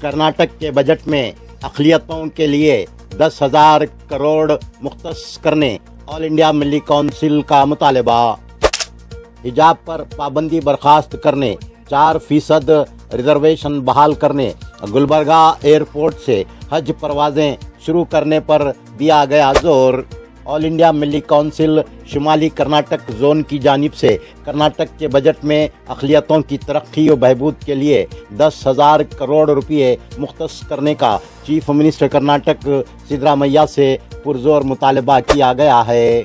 कर्नाटक के बजट में अक़लियतों के लिए 10,000 करोड़ मुख्तस करने ऑल इंडिया मिली काउंसिल का मुतालबा। हिजाब पर पाबंदी बर्खास्त करने, 4% रिजर्वेशन बहाल करने, गुलबर्गा एयरपोर्ट से हज परवाजें शुरू करने पर दिया गया जोर। ऑल इंडिया मिली काउंसिल शुमाली कर्नाटक जोन की जानिब से कर्नाटक के बजट में अक़लियतों की तरक्की और बहबूद के लिए 10,000 करोड़ रुपये मुख्तस करने का चीफ मिनिस्टर कर्नाटक सिद्धरामैया से पुरजोर मुतालबा किया गया है।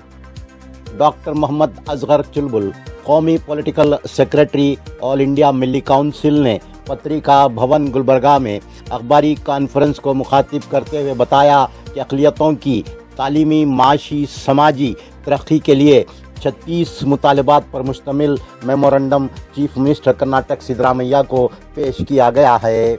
डॉक्टर मोहम्मद असगर चुलबुल, कौमी political secretary All India Milli council ने पत्रिका भवन गुलबर्गा में अखबारी कॉन्फ्रेंस को मुखातिब करते हुए बताया कि अक़लियतों की तालीमी, माशी, समाजी तरक्की के लिए 36 मुतालबात पर मुश्तमिल memorandum chief minister Karnataka Siddaramaiah को पेश किया गया है।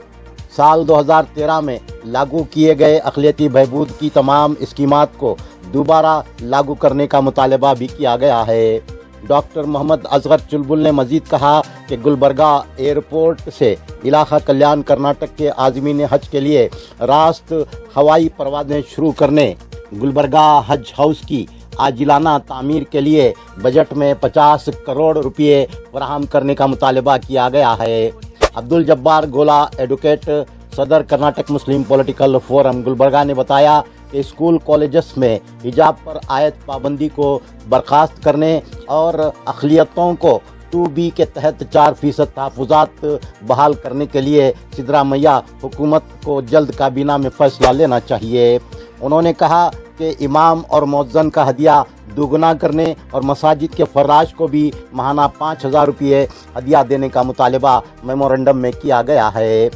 साल 2013 में लागू किए गए अक़लियती बहबूद की तमाम स्कीमात को दोबारा लागू करने का मुतालबा भी किया गया है। डॉक्टर मोहम्मद असगर चुलबुल ने मजीद कहा कि गुलबर्गा एयरपोर्ट से इलाका कल्याण कर्नाटक के आज़मीन हज के लिए रास्त हवाई परवाजें शुरू करने, गुलबर्गा हज हाउस की आजिलाना तामीर के लिए बजट में 50 करोड़ रुपये फराहम करने का मुतालबा किया गया है। अब्दुल जब्बार गोला एडवोकेट, सदर Karnataka Muslim political forum Gulbarga ने बताया कि स्कूल कॉलेजेस में हिजाब पर आयत पाबंदी को बर्खास्त करने और अक़लियतों को 2B के तहत 4% तहफ़्फ़ुज़ात बहाल करने के लिए सिद्धरामैया हुकूमत को जल्द काबीना में फ़ैसला लेना चाहिए। उन्होंने कहा कि इमाम और मुअज्जिन का हदिया दोगुना करने और मसाजिद के फर्राश को भी माहाना 5,000 रुपये हदिया देने का मुतालबा मेमोरेंडम में किया गया है।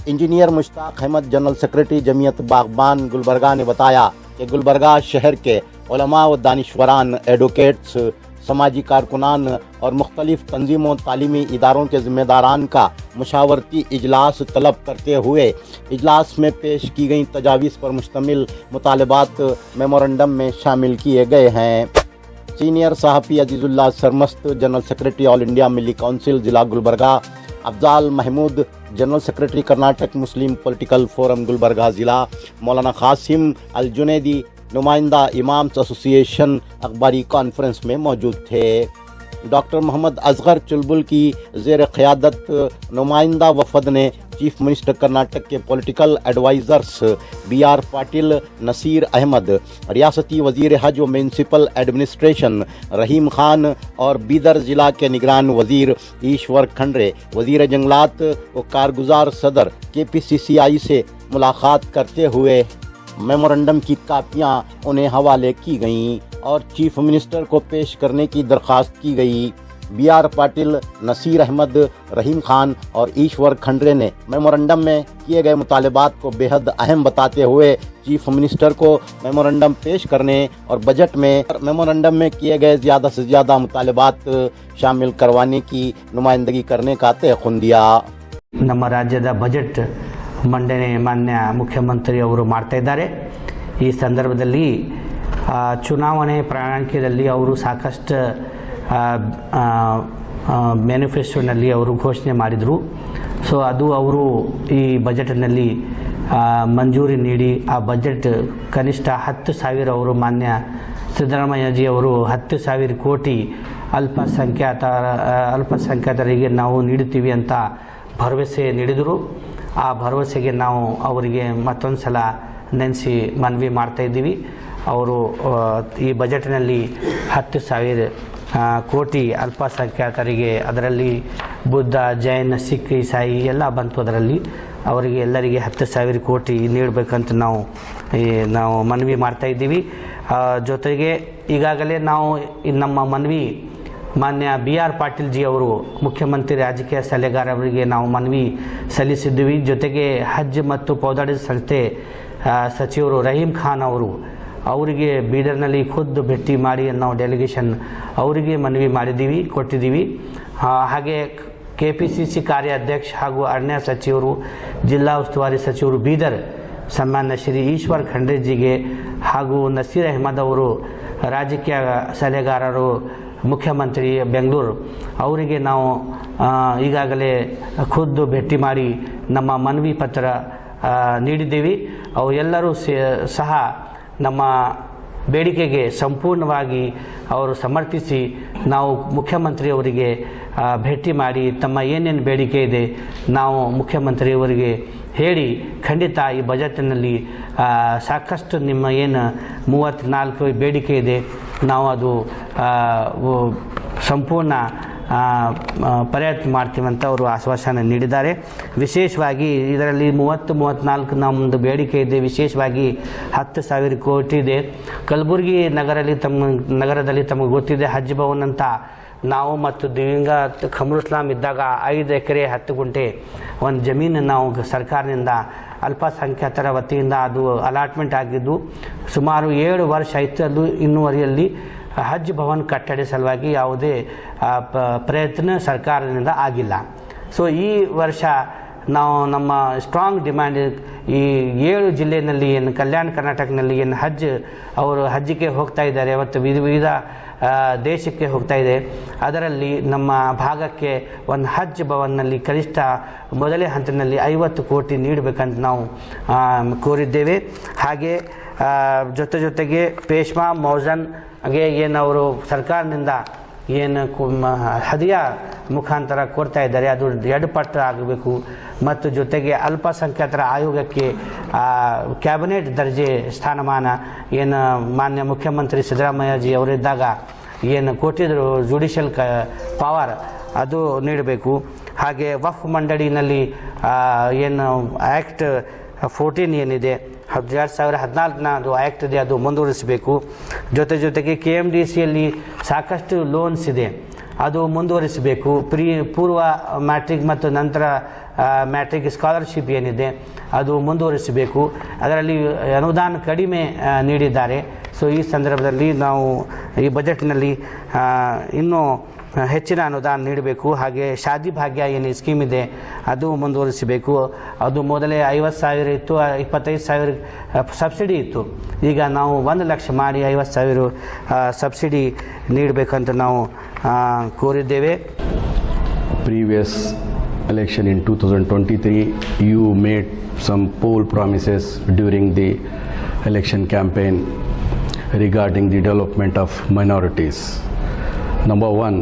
Engineer Mushtaq Ahmed, general secretary Jamiat Baghban Gulbarga ने बताया कि गुलबर्गा शहर के उलमा व दानिश्वरान, एडवोकेट्स, समाजी कारकुनान और मुख्तलिफ तंजीमों तालीमी इदारों के ज़िम्मेदारान का मुशावरती इजलास तलब करते हुए इजलास में पेश की गई तजावीज़ पर मुश्तमिल मुतालबात मेमोरेंडम में शामिल किए गए हैं। सीनियर सहाफ़ी Azizullah Sarmast, general secretary All India Milli Council ज़िला Gulbarga, Afzal Mahmood, general secretary Karnataka Muslim political forum Gulbarga ज़िला, मौलाना कासिम अल जुनैदी, नुमाइंदा इमाम्स एसोसिएशन अखबारी कॉन्फ्रेंस में मौजूद थे। डॉक्टर मोहम्मद असगर चुलबुल की ज़ेर क़यादत नुमाइंदा वफ़द ने चीफ मिनिस्टर कर्नाटक के political advisers BR Patil, Naseer Ahmed, रियासती वज़ीर हज व म्यूनसिपल एडमिनिस्ट्रेशन रहीम खान और बीदर ज़िला के निगरान वज़ीर ईश्वर खंड्रे, वज़ीर जंगलात व कारगुजार सदर KPCCI से मुलाकात करते हुए मेमोरेंडम की कापियाँ उन्हें हवाले की गईं और चीफ मिनिस्टर को पेश करने की दरख्वास्त की गई। BR पाटिल, नसीर अहमद, रहीम खान और ईश्वर खंड्रे ने मेमोरेंडम में किए गए मुतालबात को बेहद अहम बताते हुए चीफ मिनिस्टर को मेमोरेंडम पेश करने और बजट में मेमोरेंडम में किए गए ज़्यादा से ज़्यादा मुतालबात शामिल करवाने की नुमाइंदगी करने का तयक़ुन दिया। ನಮ್ಮ ರಾಜ್ಯದ ಬಜೆಟ್ ಮಂಡನೆ ಮಾನ್ಯ ಮುಖ್ಯಮಂತ್ರಿ ಅವರು ಮಾಡ್ತಾ ಇದ್ದಾರೆ। ಈ ಸಂದರ್ಭದಲ್ಲಿ ಚುನಾವಣೆ ಪ್ರಣಾಳಿಕೆಯಲ್ಲಿ ಅವರು ಸಾಕಷ್ಟು ಮ್ಯಾನಿಫೆಸ್ಟೋನಲ್ಲಿ ಅವರು ಘೋಷಣೆ ಮಾಡಿದರು। ಸೊ ಅದು ಅವರು ಈ ಬಜೆಟ್ನಲ್ಲಿ ಮಂಜೂರಿ ನೀಡಿ ಆ ಬಜೆಟ್ ಕನಿಷ್ಠ 10,000 ಅವರು ಮಾನ್ಯ ಸಿದ್ದರಾಮಯ್ಯಜಿ ಅವರು 10,000 ಕೋಟಿ ಅಲ್ಪಸಂಖ್ಯಾತರಿಗೆ ನಾವು ನೀಡುತ್ತೀವಿ ಅಂತ ಭರವಸೆ ನೀಡಿದರು। ಆ ಭರವಸೆಗೆ ನಾವು ಅವರಿಗೆ ಮತ್ತೊಂದು ಸಲ ನೆನೆಸಿ ಮನವಿ ಮಾಡ್ತಾಯಿದ್ದೀವಿ। ಅವರು ಈ ಬಜೆಟ್ನಲ್ಲಿ 10,000 ಕೋಟಿ ಅಲ್ಪಸಂಖ್ಯಾತರಿಗೆ, ಅದರಲ್ಲಿ ಬುದ್ಧ, ಜೈನ, ಸಿಖ್, ಇಸಾಯಿ ಎಲ್ಲ ಬಂತು, ಅದರಲ್ಲಿ ಅವರಿಗೆ ಎಲ್ಲರಿಗೆ 10,000 ಕೋಟಿ ನೀಡಬೇಕಂತ ನಾವು ಮನವಿ ಮಾಡ್ತಾಯಿದ್ದೀವಿ। ಜೊತೆಗೆ ಈಗಾಗಲೇ ನಾವು ನಮ್ಮ ಮನವಿ ಮಾನ್ಯ BR ಪಾಟೀಲ್ ಜಿ ಅವರು ಮುಖ್ಯಮಂತ್ರಿ ರಾಜಕೀಯ ಸಲಹೆಗಾರ ಅವರಿಗೆ ನಾವು ಮನವಿ ಸಲ್ಲಿಸಿದ್ದೀವಿ। ಜೊತೆಗೆ ಹಜ್ ಮತ್ತು ಪೌದಾಡಿದ ಸಂಸ್ಥೆ ಸಚಿವರು ರಹೀಮ್ ಖಾನ್ ಅವರಿಗೆ ಬೀದರ್ನಲ್ಲಿ ಖುದ್ದು ಭೇಟಿ ಮಾಡಿ ನಾವು ಡೆಲಿಗೇಷನ್ ಅವರಿಗೆ ಮನವಿ ಕೊಟ್ಟಿದ್ದೀವಿ। ಹಾಗೆ KPCC ಕಾರ್ಯಾಧ್ಯಕ್ಷ ಹಾಗೂ ಅರಣ್ಯ ಸಚಿವರು, ಜಿಲ್ಲಾ ಉಸ್ತುವಾರಿ ಸಚಿವರು ಬೀದರ್ ಸನ್ಮಾನ್ಯ ಶ್ರೀ ಈಶ್ವರ್ ಖಂಡ್ರೆ ಜಿಗೆ ಹಾಗೂ ನಸೀರ್ ಅಹಮದ್ ಅವರು ರಾಜಕೀಯ ಸಲಹೆಗಾರರು ಮುಖ್ಯಮಂತ್ರಿ ಬೆಂಗಳೂರು ಅವರಿಗೆ ನಾವು ಈಗಾಗಲೇ ಖುದ್ದು ಭೇಟಿ ಮಾಡಿ ನಮ್ಮ ಮನವಿ ಪತ್ರ ನೀಡಿದ್ದೀವಿ. ಅವು ಎಲ್ಲರೂ ಸಹ ನಮ್ಮ ಬೇಡಿಕೆಗೆ ಸಂಪೂರ್ಣವಾಗಿ ಅವರು ಸಮರ್ಥಿಸಿ ನಾವು ಮುಖ್ಯಮಂತ್ರಿಯವರಿಗೆ ಭೇಟಿ ಮಾಡಿ ತಮ್ಮ ಏನೇನು ಬೇಡಿಕೆ ಇದೆ ನಾವು ಮುಖ್ಯಮಂತ್ರಿಯವರಿಗೆ ಹೇಳಿ ಖಂಡಿತ ಈ ಬಜೆಟ್ನಲ್ಲಿ ಸಾಕಷ್ಟು ನಿಮ್ಮ ಏನು 34 ಬೇಡಿಕೆ ಇದೆ ನಾವು ಅದು ಸಂಪೂರ್ಣ ಪ್ರಯತ್ನ ಮಾಡ್ತೀವಿ ಅಂತ ಅವರು ಆಶ್ವಾಸನೆ ನೀಡಿದ್ದಾರೆ. ವಿಶೇಷವಾಗಿ ಇದರಲ್ಲಿ 34 ನಮ್ಮದು ಬೇಡಿಕೆ ಇದೆ. ವಿಶೇಷವಾಗಿ 10,000 ಕೋಟಿ ಇದೆ. ಕಲಬುರಗಿ ನಗರದಲ್ಲಿ ತಮಗೆ ಗೊತ್ತಿದೆ ಹಜ್ ಭವನ್ ಅಂತ ನಾವು ಮತ್ತು ದಿವಂಗತ ಖಮರುಸ್ಲಾಂ ಇದ್ದಾಗ 5 ಎಕರೆ 10 ಗುಂಟೆ ಒಂದು ಜಮೀನು ನಾವು ಸರ್ಕಾರದಿಂದ ಅಲ್ಪಸಂಖ್ಯಾತರ ವತಿಯಿಂದ ಅದು ಅಲಾಟ್ಮೆಂಟ್ ಆಗಿದ್ದು ಸುಮಾರು 7 ವರ್ಷ ಆಯಿತು. ಅದು ಇನ್ನುವರೆಯಲ್ಲಿ ಹಜ್ ಭವನ್ ಕಟ್ಟಡ ಸಲುವಾಗಿ ಯಾವುದೇ ಪ್ರಯತ್ನ ಸರ್ಕಾರದಿಂದ ಆಗಿಲ್ಲ. ಸೊ ಈ ವರ್ಷ ನಾವು ನಮ್ಮ ಸ್ಟ್ರಾಂಗ್ ಡಿಮ್ಯಾಂಡ್ ಈ 7 ಜಿಲ್ಲೆಯಲ್ಲಿ ಏನು ಕಲ್ಯಾಣ ಕರ್ನಾಟಕದಲ್ಲಿ ಏನು ಅವರು ಹಜ್ಜಿಗೆ ಹೋಗ್ತಾ ಇದ್ದಾರೆ ಮತ್ತು ವಿವಿಧ ದೇಶಕ್ಕೆ ಹೋಗ್ತಾ ಇದೆ. ಅದರಲ್ಲಿ ನಮ್ಮ ಭಾಗಕ್ಕೆ ಒಂದು ಹಜ್ ಭವನ್ನಲ್ಲಿ ಕನಿಷ್ಠ ಮೊದಲೇ ಹಂತದಲ್ಲಿ 50 ಕೋಟಿ ನೀಡಬೇಕಂತ ನಾವು ಕೋರಿದ್ದೇವೆ. ಹಾಗೆ ಜೊತೆಗೆ ಪೇಶ್ವಾ ಮೌಜನ್ಗೆ ಏನು ಅವರು ಸರ್ಕಾರದಿಂದ ಏನು ಹದಿಯಾ ಮುಖಾಂತರ ಕೊಡ್ತಾ ಇದ್ದಾರೆ ಅದು 2 ಪಟ್ಟು ಆಗಬೇಕು. ಮತ್ತು ಜೊತೆಗೆ ಅಲ್ಪಸಂಖ್ಯಾತರ ಆಯೋಗಕ್ಕೆ ಕ್ಯಾಬಿನೆಟ್ ದರ್ಜೆ ಸ್ಥಾನಮಾನ ಏನು ಮಾನ್ಯ ಮುಖ್ಯಮಂತ್ರಿ ಸಿದ್ದರಾಮಯ್ಯಜಿ ಅವರಿದ್ದಾಗ ಏನು ಕೊಟ್ಟಿದ್ದರು ಜುಡಿಷಿಯಲ್ ಪವರ್ ಅದು ನೀಡಬೇಕು. ಹಾಗೆ ವಕ್ಫ್ ಮಂಡಳಿನಲ್ಲಿ ಏನು ಆ್ಯಕ್ಟ್ 14 ಏನಿದೆ 2014 ಅದು ಆ್ಯಕ್ಟ್ ಇದೆ ಅದು ಮುಂದುವರಿಸಬೇಕು. ಜೊತೆಗೆ KMDCಯಲ್ಲಿ ಸಾಕಷ್ಟು ಲೋನ್ಸ್ ಇದೆ ಅದು ಮುಂದುವರಿಸಬೇಕು. ಪೂರ್ವ ಮ್ಯಾಟ್ರಿಕ್ ಮತ್ತು ನಂತರ ಮ್ಯಾಟ್ರಿಕ್ ಸ್ಕಾಲರ್ಶಿಪ್ ಏನಿದೆ ಅದು ಮುಂದುವರಿಸಬೇಕು. ಅದರಲ್ಲಿ ಅನುದಾನ ಕಡಿಮೆ ನೀಡಿದ್ದಾರೆ. ಸೊ ಈ ಸಂದರ್ಭದಲ್ಲಿ ನಾವು ಈ ಬಜೆಟ್ನಲ್ಲಿ ಇನ್ನೂ ಹೆಚ್ಚಿನ ಅನುದಾನ ನೀಡಬೇಕು. ಹಾಗೆ ಶಾದಿ ಭಾಗ್ಯ ಏನು ಸ್ಕೀಮ್ ಇದೆ ಅದು ಮುಂದುವರಿಸಬೇಕು. ಅದು ಮೊದಲೇ 50,000 ಇತ್ತು, 25,000 ಸಬ್ಸಿಡಿ ಇತ್ತು. ಈಗ ನಾವು 1 ಲಕ್ಷ ಮಾಡಿ 50,000 ಸಬ್ಸಿಡಿ ನೀಡಬೇಕಂತ ನಾವು ಕೋರಿದ್ದೇವೆ. Previous election in 2023, you made some poll promises during the election campaign regarding the development of minorities. Number one,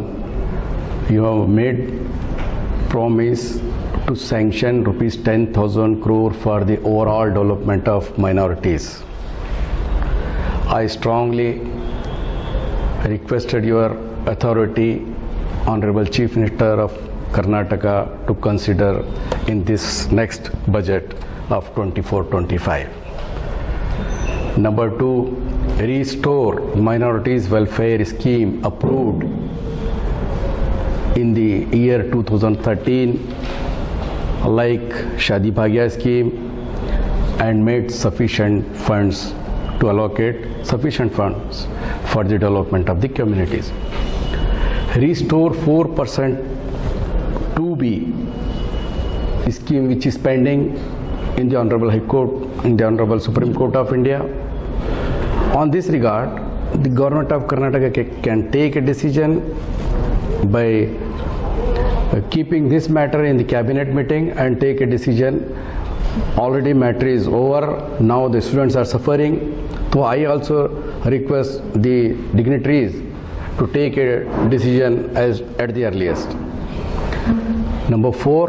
you have made promise to sanction rupees 10,000 crore for the overall development of minorities. I strongly requested your authority, Honorable Chief Minister of Karnataka, to consider in this next budget of 24-25. Number two, restore minorities welfare scheme approved in the year 2013 like Shadi Bhagya scheme and made sufficient funds to allocate sufficient funds for the development of the communities. Restore 4% 2B scheme which is pending in the Honorable High Court, in the Honorable Supreme Court of India. On this regard, the Government of Karnataka can take a decision by keeping this matter in the cabinet meeting and take a decision. Already matter is over, now the students are suffering. So I also request the dignitaries to take a decision at the earliest. Number four,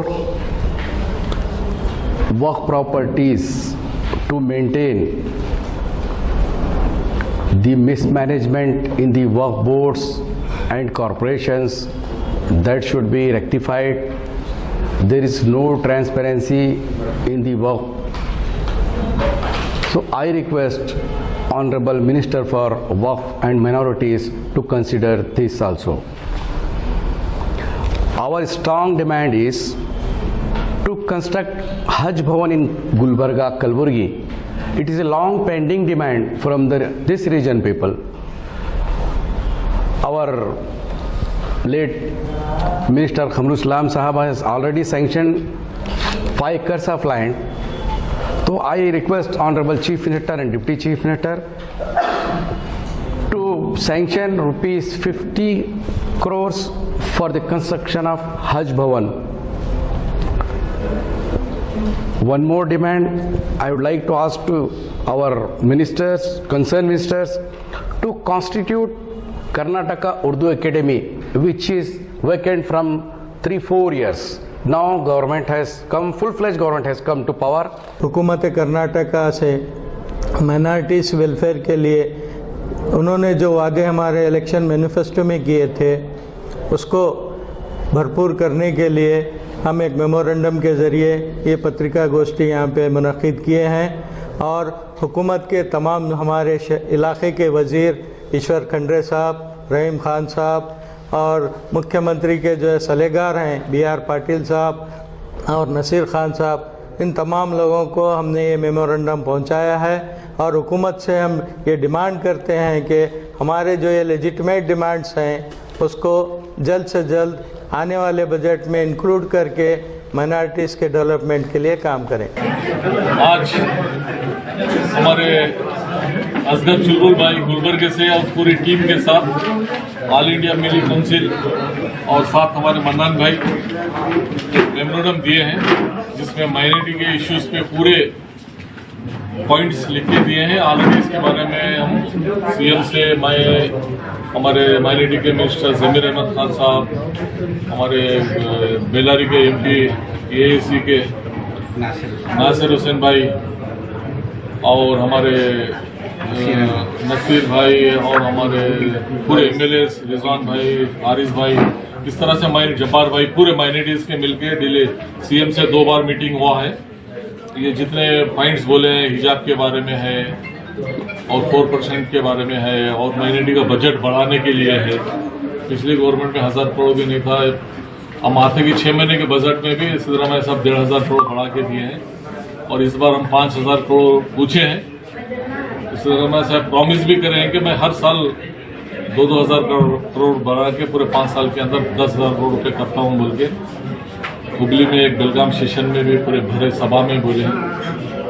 work properties to maintain the mismanagement in the work boards and corporations, that should be rectified. There is no transparency in the work. So I request Honorable Minister for Work and Minorities to consider this also. Our strong demand is to construct Hajj Bhavan in Gulbarga, Kalburgi. It is a long pending demand from this region people. Our late Minister Khamarusalam Sahab has already sanctioned 5 acres of land. So I request Honorable Chief Minister and Deputy Chief Minister to sanction rupees 50 crores for the construction of Hajj Bhavan. One more demand I would like to ask to our ministers, concerned ministers, to constitute Karnataka Urdu Academy, which is vacant from 3-4 years. Now government has come, full-fledged government has come to power. हुकूमत कर्नाटका से minorities welfare के लिए उन्होंने जो वादे हमारे election manifesto में किए थे उसको भरपूर करने के लिए हम एक मेमोरेंडम के ज़रिए ये पत्रिका गोष्ठी यहाँ पे मुनक़िद किए हैं और हुकूमत के तमाम हमारे इलाके के वज़ीर ईश्वर खंड्रे साहब, रहीम खान साहब और मुख्यमंत्री के जो सलाहकार हैं BR पाटिल साहब और नसीर खान साहब, इन तमाम लोगों को हमने ये मेमोरेंडम पहुंचाया है और हुकूमत से हम ये डिमांड करते हैं कि हमारे जो ये लेजिटिमेट डिमांड्स हैं उसको जल्द से जल्द आने वाले बजट में इंक्लूड करके माइनॉरिटीज़ के डेवलपमेंट के लिए काम करें। आज हमारे असगर चुलबुल भाई गुलबर्ग से और पूरी टीम के साथ ऑल इंडिया मिली काउंसिल और साथ हमारे मन्नान भाई मेमोरेंडम दिए हैं जिसमें माइनॉरिटी के इश्यूज पे पूरे पॉइंट्स लिख के दिए हैं। ऑलरेडी इसके बारे में हम सीएम से हमारे माइनॉरिटी के मिनिस्टर जमीर अहमद खान साहब, हमारे बेलारी के MP AAC के नासिर हुसैन भाई और हमारे नसीर भाई और हमारे पूरे MLAs रिजवान भाई, आरिस भाई, इस तरह से जब्बार भाई, पूरे माइनॉरिटीज के मिलके डिले CM से 2 बार मीटिंग हुआ है। ये जितने पॉइंट्स बोले हैं हिजाब के बारे में है और 4% के बारे में है और माइनॉरिटी का बजट बढ़ाने के लिए है। पिछली गवर्नमेंट में 1000 करोड़ भी नहीं था, हम आते कि 6 महीने के बजट में भी सिद्धरामैया साहब 1500 करोड़ बढ़ा के दिए हैं और इस बार हम 5000 करोड़ पूछे हैं। सिद्धरामैया साहब प्रॉमिस भी करे हैं कि मैं हर साल 2-2000 करोड़ बढ़ा के पूरे 5 साल के अंदर 10,000 करोड़ रुपये करता हूँ बोल के हुगली में एक बेलगाम सेशन में भी पूरे भरे सभा में बोले हैं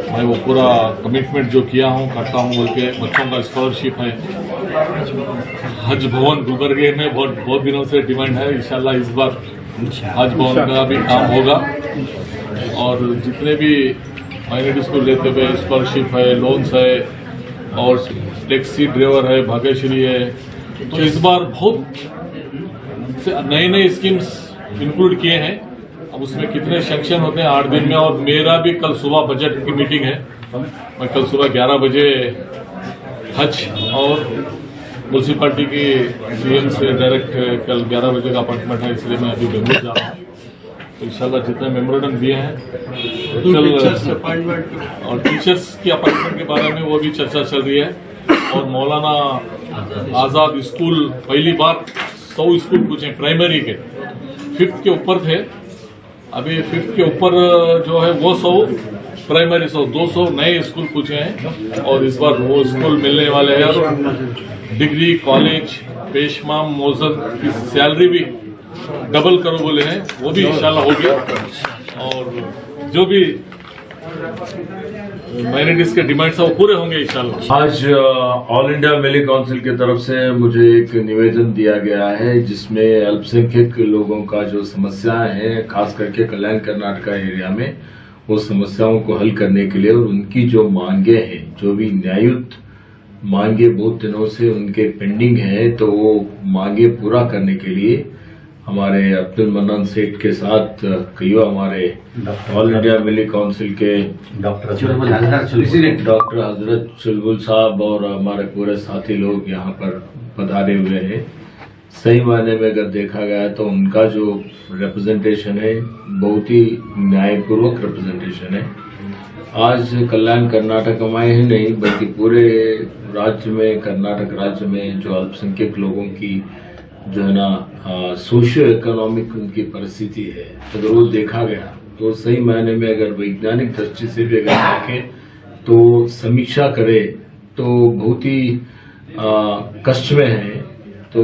मैं वो पूरा कमिटमेंट जो किया हूँ करता हूँ बोल के। बच्चों का स्कॉलरशिप है, हज भवन गुलबर्ग में बहुत दिनों से डिमांड है, इंशाल्लाह इस बार हज भवन का भी काम होगा और जितने भी माइनॉरिटीज को लेते हुए स्कॉलरशिप है, लोन्स है और टैक्सी ड्राइवर है, भाग्यश्री है, तो इस बार बहुत नए स्कीम्स इंक्लूड किए हैं। अब उसमें कितने सैंक्शन होते हैं 8 दिन में और मेरा भी कल सुबह बजट की मीटिंग है। मैं कल सुबह 11 बजे हज और म्यूनसिपालिटी की CM से डायरेक्ट कल 11 बजे का अपॉइंटमेंट है, इसलिए मैं अभी बेंगलुरु जा रहा हूँ। तो इंशाल्लाह जितने मेमोरेंडम दिए हैं और टीचर्स की अपॉइंटमेंट के बारे में वो भी चर्चा चल रही है और मौलाना आज़ाद स्कूल पहली बार 100 स्कूल पूछे प्राइमरी के, 5th के ऊपर थे, अभी 5th के ऊपर जो है वो 100 प्राइमरी 200 नए स्कूल पूछे हैं और इस बार वो स्कूल मिलने वाले हैं और डिग्री कॉलेज पेशमाम मोजन की सैलरी भी डबल करो बोले हैं, वो भी इंशाल्लाह हो गया और जो भी माइनॉरिटीज के डिमांड्स है वो पूरे होंगे इंशाल्लाह। आज ऑल इंडिया मिली काउंसिल की तरफ से मुझे एक निवेदन दिया गया है जिसमें अल्पसंख्यक लोगों का जो समस्याएं हैं खास करके कल्याण कर्नाटका एरिया में वो समस्याओं को हल करने के लिए और उनकी जो मांगे हैं, जो भी न्याययुक्त मांगे बहुत दिनों से उनके पेंडिंग है, तो वो मांगे पूरा करने के लिए हमारे अब्दुल मन्नान सेठ के साथ कई हमारे ऑल इंडिया मिली काउंसिल के डॉक्टर हजरत चुलबुल साहब और हमारे पूरे साथी लोग यहाँ पर पधारे हुए हैं। सही मायने में अगर देखा गया तो उनका जो रिप्रेजेंटेशन है बहुत ही न्यायपूर्वक रिप्रेजेंटेशन है। आज कल्याण कर्नाटक में ही नहीं बल्कि पूरे राज्य में, कर्नाटक राज्य में जो अल्पसंख्यक लोगों की जो है ना सोशियो इकोनॉमिक उनकी परिस्थिति है, अगर वो देखा गया तो सही मायने में अगर वैज्ञानिक दृष्टि से भी अगर देखें तो समीक्षा करे तो बहुत ही कष्ट में है। तो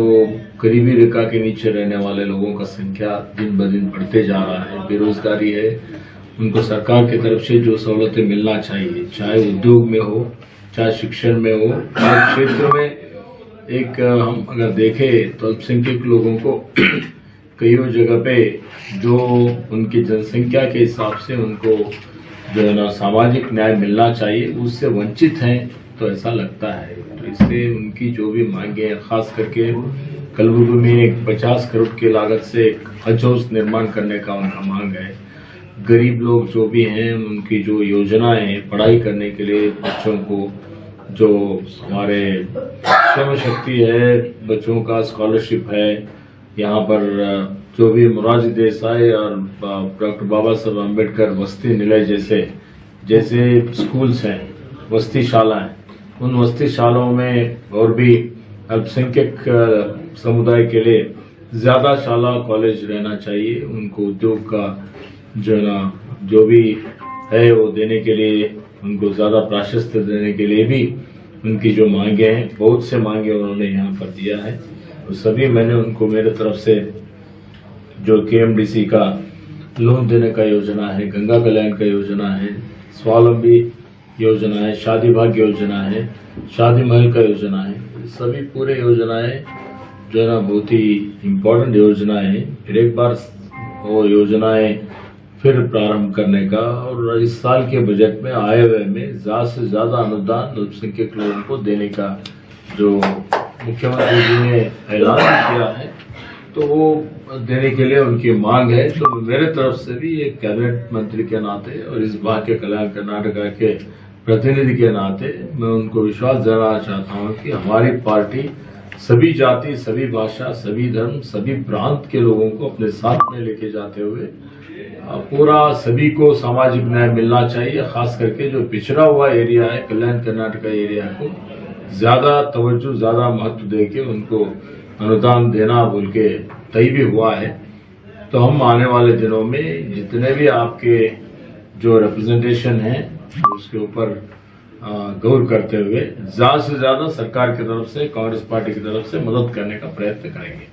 गरीबी रेखा के नीचे रहने वाले लोगों का संख्या दिन ब दिन बढ़ते जा रहा है, बेरोजगारी है, उनको सरकार की तरफ से जो सहूलतें मिलना चाहिए, चाहे उद्योग में हो, चाहे शिक्षण में हो, हर क्षेत्र में एक हम अगर देखें तो अल्पसंख्यक लोगों को कई जगह पे जो उनकी जनसंख्या के हिसाब से उनको जो है ना सामाजिक न्याय मिलना चाहिए, उससे वंचित हैं तो ऐसा लगता है। तो इससे उनकी जो भी मांगे हैं, खास करके कलबुर्गी में 50 करोड़ की लागत से एक हज हाउस निर्माण करने का उनका मांग है। गरीब लोग जो भी हैं उनकी जो योजनाएं हैं पढ़ाई करने के लिए बच्चों को, जो हमारे श्रम शक्ति है, बच्चों का स्कॉलरशिप है, यहाँ पर जो भी मोरारजी देसाई और डॉक्टर बाबा साहब अम्बेडकर वस्ती निलय जैसे स्कूल्स हैं, वस्ती शालाएं, उन वस्ती शालाओं में और भी अल्पसंख्यक समुदाय के लिए ज्यादा शाला कॉलेज रहना चाहिए। उनको उद्योग का जो है ना जो भी है वो देने के लिए, उनको ज्यादा प्राशस्त्य देने के लिए भी उनकी जो मांगे हैं, बहुत से मांगे उन्होंने यहाँ पर दिया है। तो सभी मैंने उनको मेरे तरफ से जो KMDC का लोन देने का योजना है, गंगा कल्याण का योजना है, स्वावलंबी योजना है, शादी भाग्य योजना है, शादी महल का योजना है, सभी पूरे योजनाएं जो है ना बहुत ही इम्पोर्टेंट योजनाएं हैं। फिर एक बार वो योजनाएं फिर प्रारंभ करने का, और इस साल के बजट में आए हुए में ज्यादा से ज्यादा अनुदान अल्पसंख्यक लोगों को देने का जो मुख्यमंत्री जी ने ऐलान किया है, तो वो देने के लिए उनकी मांग है। तो मेरे तरफ से भी एक कैबिनेट मंत्री के नाते और इस भाग्य कल्याण कर्नाटका के प्रतिनिधि के नाते मैं उनको विश्वास दिलाना चाहता हूँ कि हमारी पार्टी सभी जाति, सभी भाषा, सभी धर्म, सभी प्रांत के लोगों को अपने साथ में लेके जाते हुए पूरा सभी को सामाजिक न्याय मिलना चाहिए। खास करके जो पिछड़ा हुआ एरिया है, कल्याण कर्नाटका एरिया को ज्यादा तवज्जो, ज्यादा महत्व देके उनको अनुदान देना बोल के तय भी हुआ है। तो हम आने वाले दिनों में जितने भी आपके जो रिप्रेजेंटेशन है उसके ऊपर गौर करते हुए ज्यादा से ज्यादा सरकार की तरफ से, कांग्रेस पार्टी की तरफ से मदद करने का प्रयत्न करेंगे।